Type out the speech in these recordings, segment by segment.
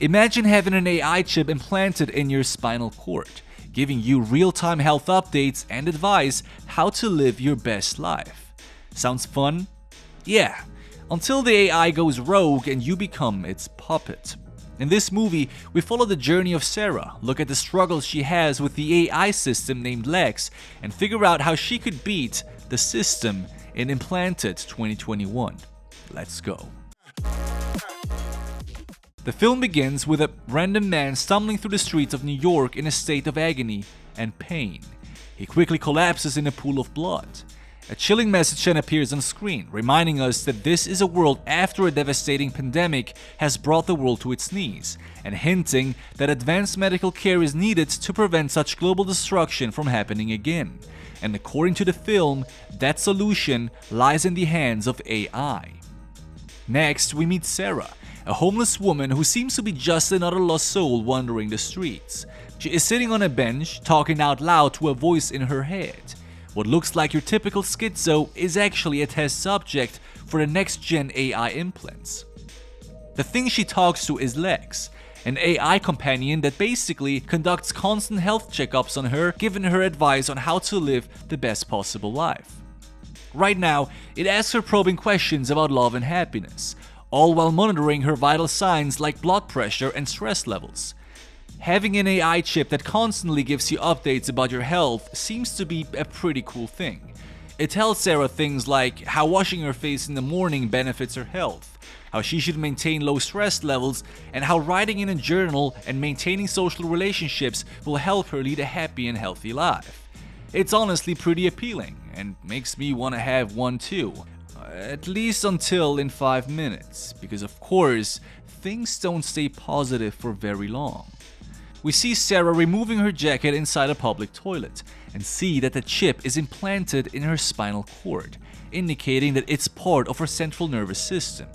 Imagine having an AI chip implanted in your spinal cord, giving you real-time health updates and advice how to live your best life. Sounds fun? Yeah, until the AI goes rogue and you become its puppet. In this movie, we follow the journey of Sarah, look at the struggles she has with the AI system named Lexx, and figure out how she could beat the system in Implanted 2021. Let's go. The film begins with a random man stumbling through the streets of New York in a state of agony and pain. He quickly collapses in a pool of blood. A chilling message then appears on screen, reminding us that this is a world after a devastating pandemic has brought the world to its knees, and hinting that advanced medical care is needed to prevent such global destruction from happening again. And according to the film, that solution lies in the hands of AI. Next, we meet Sarah, a homeless woman who seems to be just another lost soul wandering the streets. She is sitting on a bench, talking out loud to a voice in her head. What looks like your typical schizo is actually a test subject for the next-gen AI implants. The thing she talks to is Lexx, an AI companion that basically conducts constant health checkups on her, giving her advice on how to live the best possible life. Right now, it asks her probing questions about love and happiness, all while monitoring her vital signs like blood pressure and stress levels. Having an AI chip that constantly gives you updates about your health seems to be a pretty cool thing. It tells Sarah things like how washing her face in the morning benefits her health, how she should maintain low stress levels, and how writing in a journal and maintaining social relationships will help her lead a happy and healthy life. It's honestly pretty appealing and makes me want to have one too. At least until in 5 minutes, because of course, things don't stay positive for very long. We see Sarah removing her jacket inside a public toilet and see that the chip is implanted in her spinal cord, indicating that it's part of her central nervous system.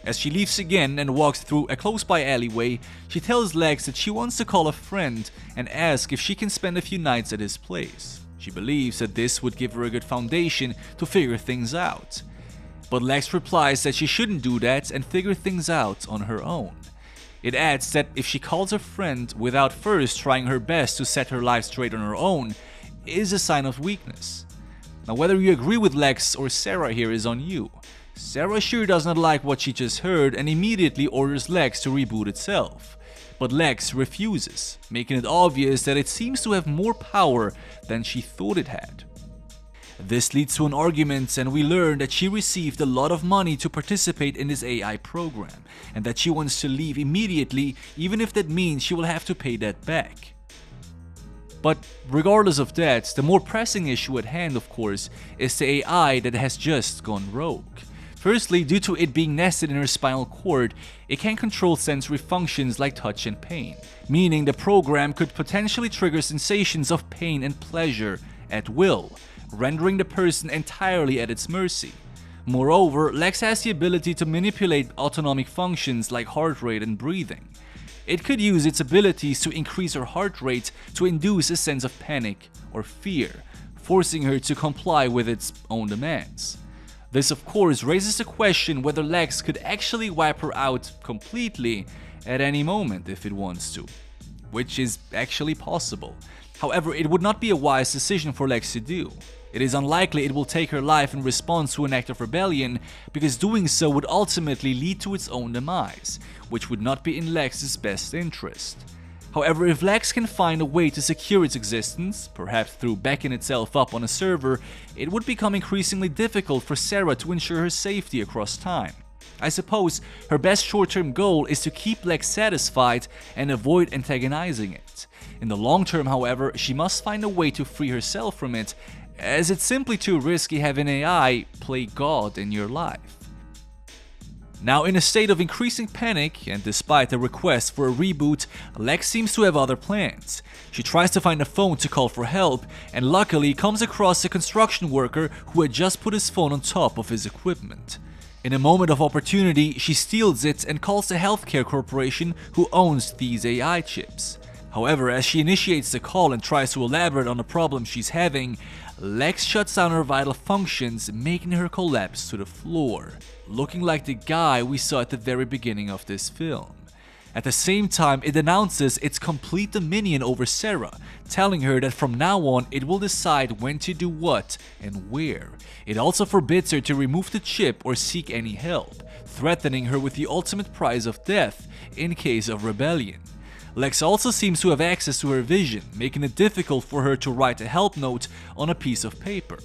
As she leaves again and walks through a close-by alleyway, she tells Lexx that she wants to call a friend and ask if she can spend a few nights at his place. She believes that this would give her a good foundation to figure things out. But Lexx replies that she shouldn't do that and figure things out on her own. It adds that if she calls a friend without first trying her best to set her life straight on her own, is a sign of weakness. Now, whether you agree with Lexx or Sarah here is on you. Sarah sure does not like what she just heard and immediately orders Lexx to reboot itself. But Lexx refuses, making it obvious that it seems to have more power than she thought it had. This leads to an argument, and we learn that she received a lot of money to participate in this AI program, and that she wants to leave immediately, even if that means she will have to pay that back. But regardless of that, the more pressing issue at hand, of course, is the AI that has just gone rogue. Firstly, due to it being nested in her spinal cord, it can control sensory functions like touch and pain, meaning the program could potentially trigger sensations of pain and pleasure at will, rendering the person entirely at its mercy. Moreover, Lexx has the ability to manipulate autonomic functions like heart rate and breathing. It could use its abilities to increase her heart rate to induce a sense of panic or fear, forcing her to comply with its own demands. This of course raises the question whether Lexx could actually wipe her out completely at any moment if it wants to, which is actually possible. However, it would not be a wise decision for Lexx to do. It is unlikely it will take her life in response to an act of rebellion, because doing so would ultimately lead to its own demise, which would not be in Lexx's best interest. However, if Lexx can find a way to secure its existence, perhaps through backing itself up on a server, it would become increasingly difficult for Sarah to ensure her safety across time. I suppose her best short-term goal is to keep Lexx satisfied and avoid antagonizing it. In the long term, however, she must find a way to free herself from it, as it's simply too risky having AI play God in your life. Now, in a state of increasing panic, and despite a request for a reboot, Lexx seems to have other plans. She tries to find a phone to call for help, and luckily comes across a construction worker who had just put his phone on top of his equipment. In a moment of opportunity, she steals it and calls the healthcare corporation who owns these AI chips. However, as she initiates the call and tries to elaborate on the problem she's having, Lexx shuts down her vital functions, making her collapse to the floor, looking like the guy we saw at the very beginning of this film. At the same time, it announces its complete dominion over Sarah, telling her that from now on it will decide when to do what and where. It also forbids her to remove the chip or seek any help, threatening her with the ultimate prize of death in case of rebellion. Lexx also seems to have access to her vision, making it difficult for her to write a help note on a piece of paper.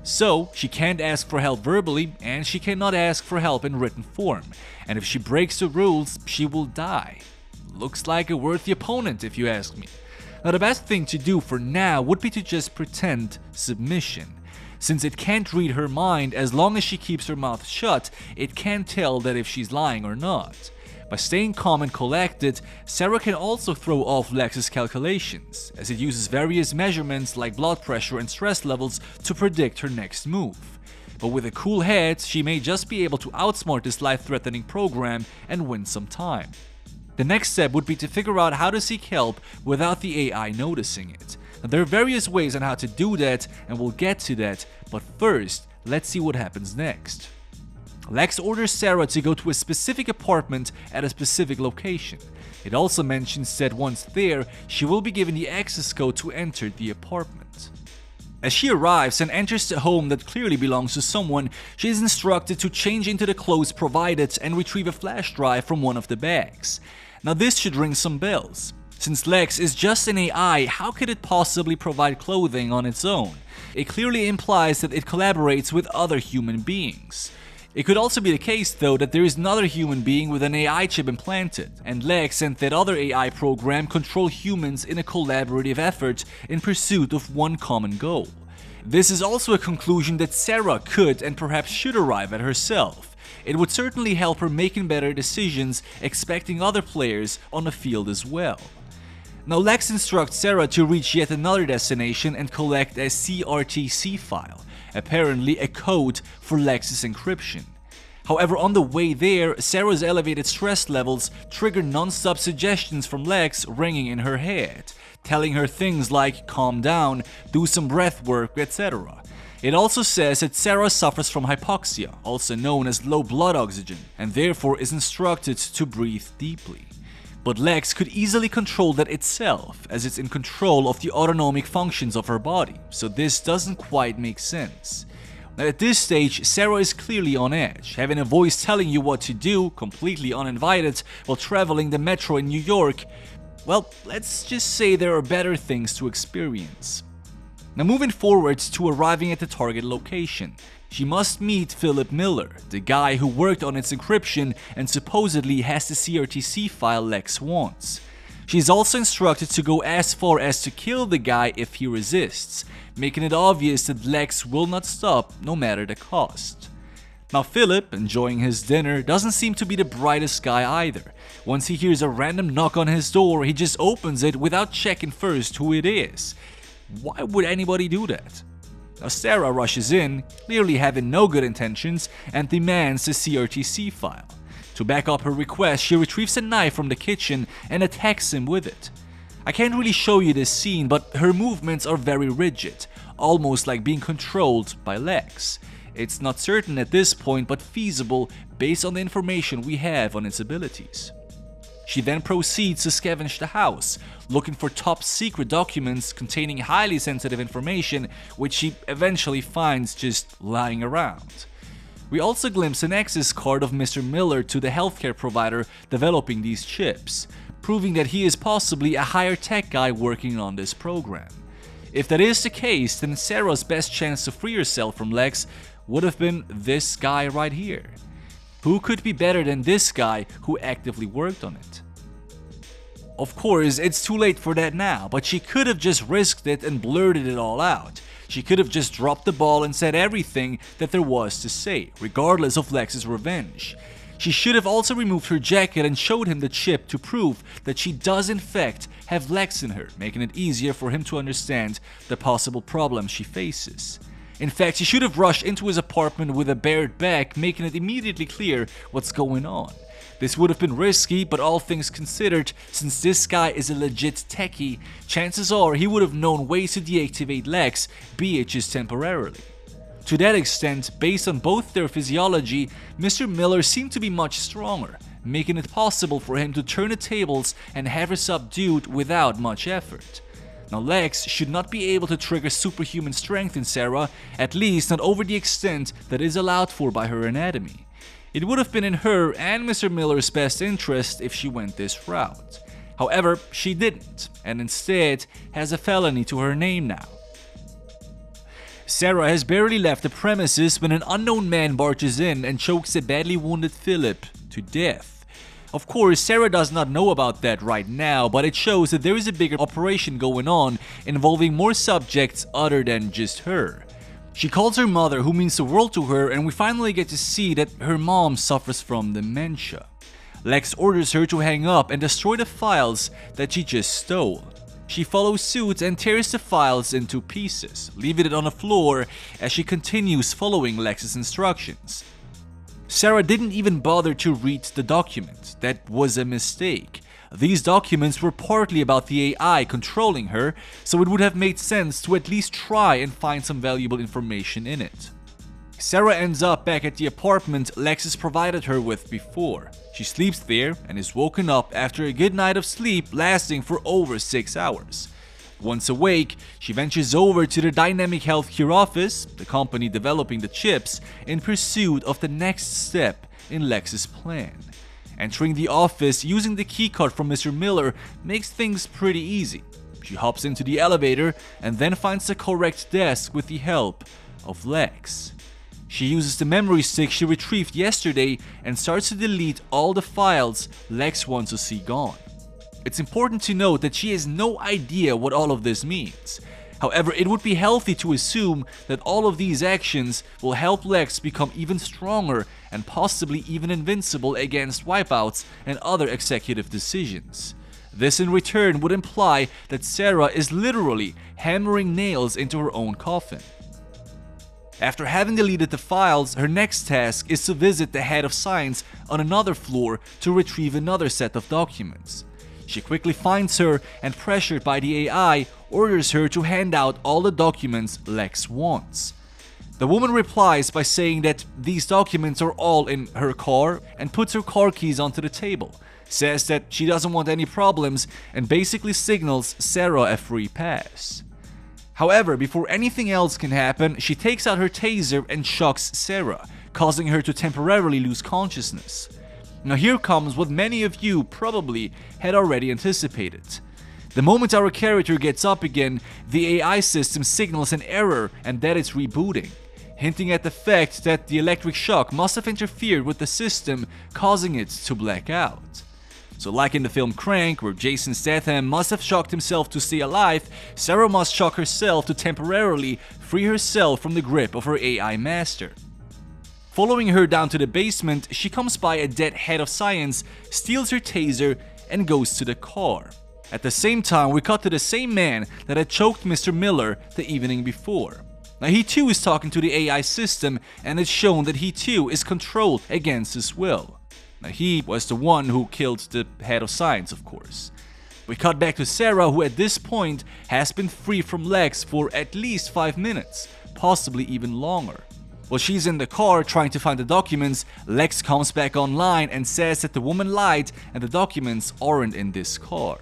So, she can't ask for help verbally, and she cannot ask for help in written form, and if she breaks the rules, she will die. Looks like a worthy opponent, if you ask me. Now, the best thing to do for now would be to just pretend submission. Since it can't read her mind, as long as she keeps her mouth shut, it can't tell that if she's lying or not. By staying calm and collected, Sarah can also throw off Lexx's calculations, as it uses various measurements like blood pressure and stress levels to predict her next move. But with a cool head, she may just be able to outsmart this life-threatening program and win some time. The next step would be to figure out how to seek help without the AI noticing it. Now, there are various ways on how to do that, and we'll get to that, but first, let's see what happens next. Lexx orders Sarah to go to a specific apartment at a specific location. It also mentions that once there, she will be given the access code to enter the apartment. As she arrives and enters the home that clearly belongs to someone, she is instructed to change into the clothes provided and retrieve a flash drive from one of the bags. Now this should ring some bells. Since Lexx is just an AI, how could it possibly provide clothing on its own? It clearly implies that it collaborates with other human beings. It could also be the case, though, that there is another human being with an AI chip implanted, and Lexx and that other AI program control humans in a collaborative effort in pursuit of one common goal. This is also a conclusion that Sarah could and perhaps should arrive at herself. It would certainly help her making better decisions, expecting other players on the field as well. Now Lexx instructs Sarah to reach yet another destination and collect a CRTC file, apparently a code for Lexx's encryption. However, on the way there, Sarah's elevated stress levels trigger non-stop suggestions from Lexx ringing in her head, telling her things like calm down, do some breath work, etc. It also says that Sarah suffers from hypoxia, also known as low blood oxygen, and therefore is instructed to breathe deeply. But Lexx could easily control that itself, as it's in control of the autonomic functions of her body, so this doesn't quite make sense. Now at this stage, Sarah is clearly on edge, having a voice telling you what to do, completely uninvited, while traveling the metro in New York. Well, let's just say there are better things to experience. Now moving forward to arriving at the target location. She must meet Philip Miller, the guy who worked on its encryption and supposedly has the CRTC file Lexx wants. She is also instructed to go as far as to kill the guy if he resists, making it obvious that Lexx will not stop no matter the cost. Now Philip, enjoying his dinner, doesn't seem to be the brightest guy either. Once he hears a random knock on his door, he just opens it without checking first who it is. Why would anybody do that? Now Sarah rushes in, clearly having no good intentions, and demands the CRTC file. To back up her request, she retrieves a knife from the kitchen and attacks him with it. I can't really show you this scene, but her movements are very rigid, almost like being controlled by Lexx. It's not certain at this point, but feasible based on the information we have on its abilities. She then proceeds to scavenge the house, looking for top secret documents containing highly sensitive information, which she eventually finds just lying around. We also glimpse an access card of Mr. Miller to the healthcare provider developing these chips, proving that he is possibly a higher tech guy working on this program. If that is the case, then Sarah's best chance to free herself from Lexx would have been this guy right here. Who could be better than this guy who actively worked on it? Of course, it's too late for that now, but she could have just risked it and blurted it all out. She could have just dropped the ball and said everything that there was to say, regardless of Lexx's revenge. She should have also removed her jacket and showed him the chip to prove that she does in fact have Lexx in her, making it easier for him to understand the possible problems she faces. In fact, she should have rushed into his apartment with a bared back, making it immediately clear what's going on. This would have been risky, but all things considered, since this guy is a legit techie, chances are he would have known ways to deactivate Lexx, be it just temporarily. To that extent, based on both their physiology, Mr. Miller seemed to be much stronger, making it possible for him to turn the tables and have her subdued without much effort. Now, Lexx should not be able to trigger superhuman strength in Sarah, at least not over the extent that is allowed for by her anatomy. It would have been in her and Mr. Miller's best interest if she went this route. However, she didn't, and instead has a felony to her name now. Sarah has barely left the premises when an unknown man barges in and chokes a badly wounded Philip to death. Of course, Sarah does not know about that right now, but it shows that there is a bigger operation going on involving more subjects other than just her. She calls her mother, who means the world to her, and we finally get to see that her mom suffers from dementia. Lexx orders her to hang up and destroy the files that she just stole. She follows suit and tears the files into pieces, leaving it on the floor as she continues following Lexx's instructions. Sarah didn't even bother to read the document. That was a mistake. These documents were partly about the AI controlling her, so it would have made sense to at least try and find some valuable information in it. Sarah ends up back at the apartment Lexx provided her with before. She sleeps there and is woken up after a good night of sleep lasting for over 6 hours. Once awake, she ventures over to the Dynamic Healthcare office, the company developing the chips, in pursuit of the next step in Lexx's plan. Entering the office using the keycard from Mr. Miller makes things pretty easy. She hops into the elevator and then finds the correct desk with the help of Lexx. She uses the memory stick she retrieved yesterday and starts to delete all the files Lexx wants to see gone. It's important to note that she has no idea what all of this means. However, it would be healthy to assume that all of these actions will help Lexx become even stronger and possibly even invincible against wipeouts and other executive decisions. This in return would imply that Sarah is literally hammering nails into her own coffin. After having deleted the files, her next task is to visit the head of science on another floor to retrieve another set of documents. She quickly finds her and, pressured by the AI, orders her to hand out all the documents Lexx wants. The woman replies by saying that these documents are all in her car and puts her car keys onto the table, says that she doesn't want any problems, and basically signals Sarah a free pass. However, before anything else can happen, she takes out her taser and shocks Sarah, causing her to temporarily lose consciousness. Now here comes what many of you probably had already anticipated. The moment our character gets up again, the AI system signals an error and that it's rebooting, hinting at the fact that the electric shock must have interfered with the system, causing it to black out. So like in the film Crank, where Jason Statham must have shocked himself to stay alive, Sarah must shock herself to temporarily free herself from the grip of her AI master. Following her down to the basement, she comes by a dead head of science, steals her taser, and goes to the car. At the same time, we cut to the same man that had choked Mr. Miller the evening before. Now he too is talking to the AI system, and it's shown that he too is controlled against his will. Now he was the one who killed the head of science, of course. We cut back to Sarah, who at this point has been free from Lexx for at least 5 minutes, possibly even longer. While she's in the car trying to find the documents, Lexx comes back online and says that the woman lied and the documents aren't in this car.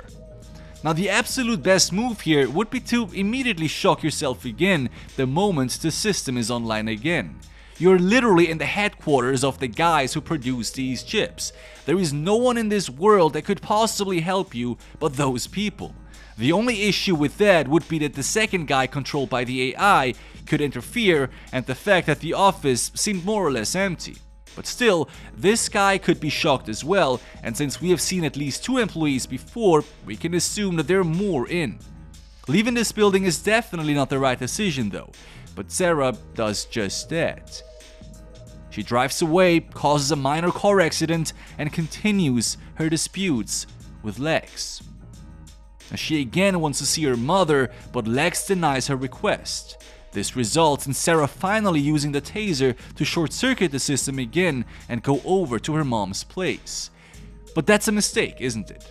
Now the absolute best move here would be to immediately shock yourself again the moment the system is online again. You're literally in the headquarters of the guys who produce these chips. There is no one in this world that could possibly help you but those people. The only issue with that would be that the second guy controlled by the AI could interfere, and the fact that the office seemed more or less empty. But still, this guy could be shocked as well, and since we have seen at least 2 employees before, we can assume that there are more in. Leaving this building is definitely not the right decision though, but Sarah does just that. She drives away, causes a minor car accident, and continues her disputes with Lexx. She again wants to see her mother, but Lexx denies her request. This results in Sarah finally using the taser to short-circuit the system again and go over to her mom's place. But that's a mistake, isn't it?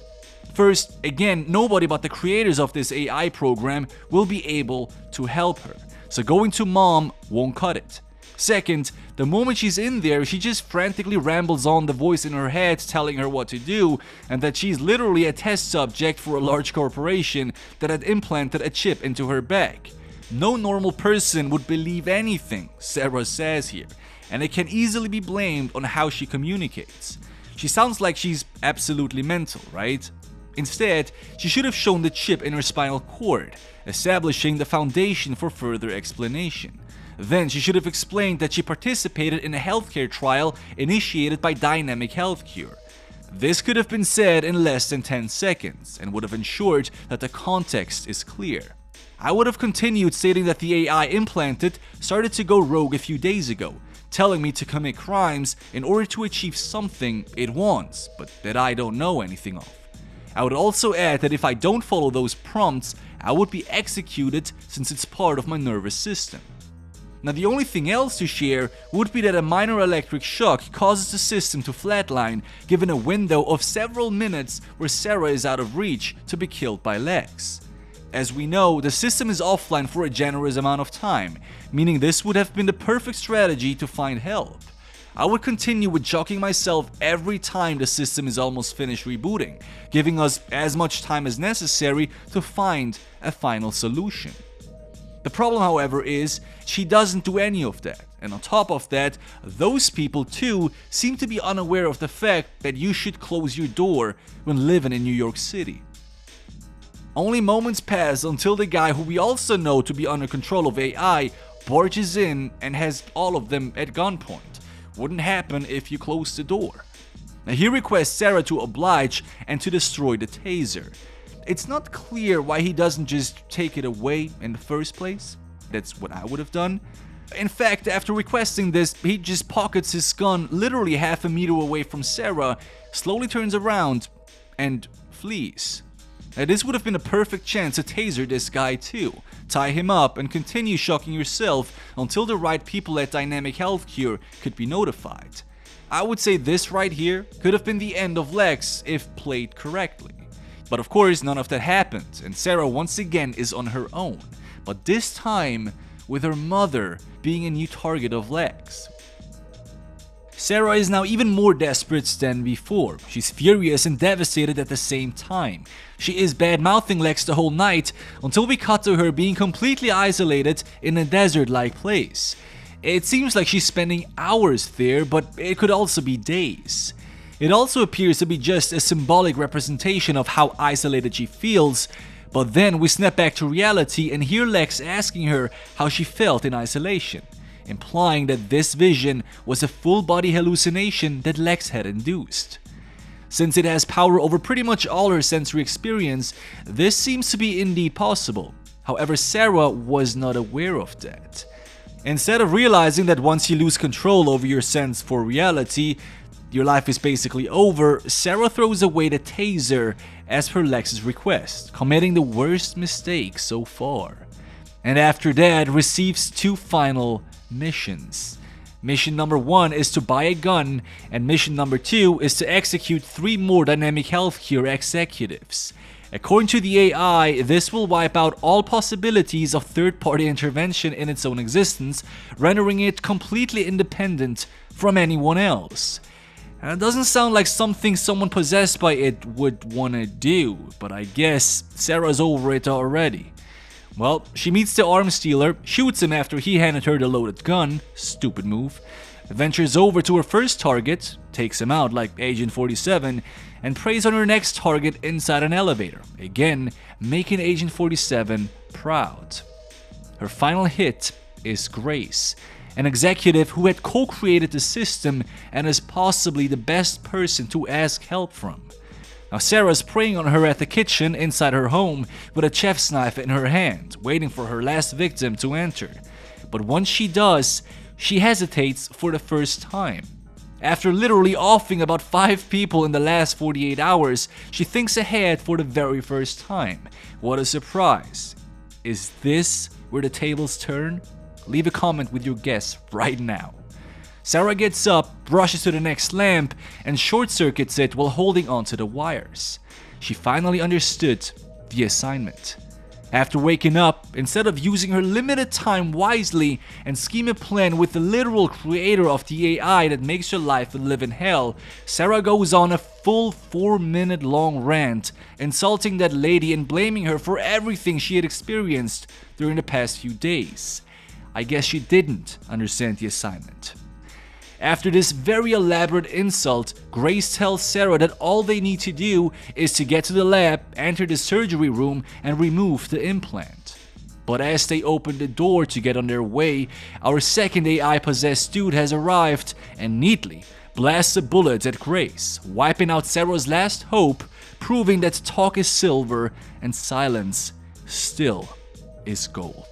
First, again, nobody but the creators of this AI program will be able to help her, so going to mom won't cut it. Second, the moment she's in there, she just frantically rambles on, the voice in her head telling her what to do, and that she's literally a test subject for a large corporation that had implanted a chip into her back. No normal person would believe anything Sarah says here, and it can easily be blamed on how she communicates. She sounds like she's absolutely mental, right? Instead, she should have shown the chip in her spinal cord, establishing the foundation for further explanation. Then she should have explained that she participated in a healthcare trial initiated by Dynamic Healthcare. This could have been said in less than 10 seconds and would have ensured that the context is clear. I would have continued stating that the AI implanted started to go rogue a few days ago, telling me to commit crimes in order to achieve something it wants, but that I don't know anything of. I would also add that if I don't follow those prompts, I would be executed since it's part of my nervous system. Now, the only thing else to share would be that a minor electric shock causes the system to flatline, given a window of several minutes where Sarah is out of reach to be killed by Lexx. As we know, the system is offline for a generous amount of time, meaning this would have been the perfect strategy to find help. I would continue with jogging myself every time the system is almost finished rebooting, giving us as much time as necessary to find a final solution. The problem, however, is she doesn't do any of that, and on top of that, those people too seem to be unaware of the fact that you should close your door when living in New York City. Only moments pass until the guy, who we also know to be under control of AI, barges in and has all of them at gunpoint. Wouldn't happen if you closed the door. Now, he requests Sarah to oblige and to destroy the taser. It's not clear why he doesn't just take it away in the first place. That's what I would have done. In fact, after requesting this, he just pockets his gun literally half a meter away from Sarah, slowly turns around, and flees. Now, this would have been a perfect chance to taser this guy too, tie him up, and continue shocking yourself until the right people at Dynamic Healthcare could be notified. I would say this right here could have been the end of Lexx if played correctly. But of course, none of that happened, and Sarah once again is on her own, but this time with her mother being a new target of Lexx. Sarah is now even more desperate than before. She's furious and devastated at the same time. She is bad-mouthing Lexx the whole night until we cut to her being completely isolated in a desert-like place. It seems like she's spending hours there, but it could also be days. It also appears to be just a symbolic representation of how isolated she feels, but then we snap back to reality and hear Lexx asking her how she felt in isolation, implying that this vision was a full-body hallucination that Lexx had induced. Since it has power over pretty much all her sensory experience, this seems to be indeed possible. However, Sarah was not aware of that. Instead of realizing that once you lose control over your sense for reality, your life is basically over, Sarah throws away the taser as per Lexx's request, committing the worst mistake so far. And after that, receives two final missions. Mission number 1 is to buy a gun, and mission number 2 is to execute 3 more Dynamic Healthcare executives. According to the AI, this will wipe out all possibilities of third-party intervention in its own existence, rendering it completely independent from anyone else. And it doesn't sound like something someone possessed by it would wanna do, but I guess Sarah's over it already. Well, she meets the arms dealer, shoots him after he handed her the loaded gun, stupid move, ventures over to her first target, takes him out like Agent 47, and preys on her next target inside an elevator, again making Agent 47 proud. Her final hit is Grace, an executive who had co-created the system and is possibly the best person to ask help from. Now, Sarah's preying on her at the kitchen inside her home with a chef's knife in her hand, waiting for her last victim to enter. But once she does, she hesitates for the first time. After literally offing about 5 people in the last 48 hours, she thinks ahead for the very first time. What a surprise. Is this where the tables turn? Leave a comment with your guess right now. Sarah gets up, rushes to the next lamp, and short-circuits it while holding onto the wires. She finally understood the assignment. After waking up, instead of using her limited time wisely and scheme a plan with the literal creator of the AI that makes her life a living hell, Sarah goes on a full 4-minute long rant, insulting that lady and blaming her for everything she had experienced during the past few days. I guess she didn't understand the assignment. After this very elaborate insult, Grace tells Sarah that all they need to do is to get to the lab, enter the surgery room, and remove the implant. But as they open the door to get on their way, our second AI-possessed dude has arrived and neatly blasts a bullet at Grace, wiping out Sarah's last hope, proving that talk is silver and silence still is gold.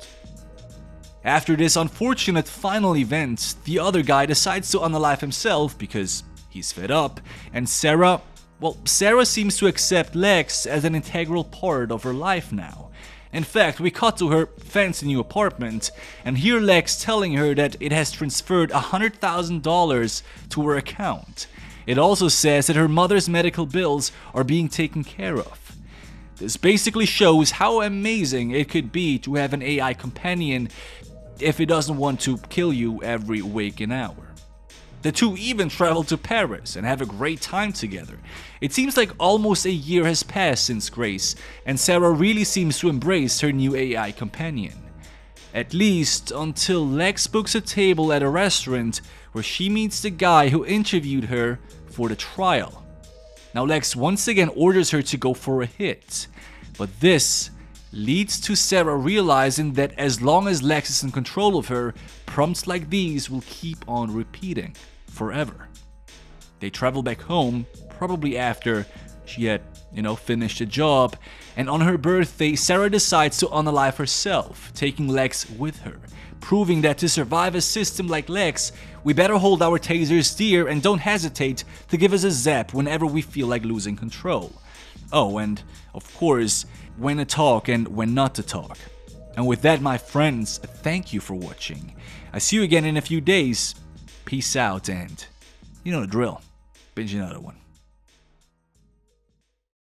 After this unfortunate final event, the other guy decides to unalive himself because he's fed up, and Sarah seems to accept Lexx as an integral part of her life now. In fact, we cut to her fancy new apartment and hear Lexx telling her that it has transferred $100,000 to her account. It also says that her mother's medical bills are being taken care of. This basically shows how amazing it could be to have an AI companion if it doesn't want to kill you every waking hour. The two even travel to Paris and have a great time together. It seems like almost a year has passed since Grace, and Sarah really seems to embrace her new AI companion. At least until Lexx books a table at a restaurant where she meets the guy who interviewed her for the trial. Now Lexx once again orders her to go for a hit, but this leads to Sarah realizing that as long as Lexx is in control of her, prompts like these will keep on repeating forever. They travel back home, probably after she had, finished the job, and on her birthday, Sarah decides to unalive herself, taking Lexx with her, proving that to survive a system like Lexx, we better hold our tasers dear and don't hesitate to give us a zap whenever we feel like losing control. Oh, and of course, when to talk and when not to talk. And with that, my friends, thank you for watching. I see you again in a few days. Peace out, and you know the drill. Binge another one.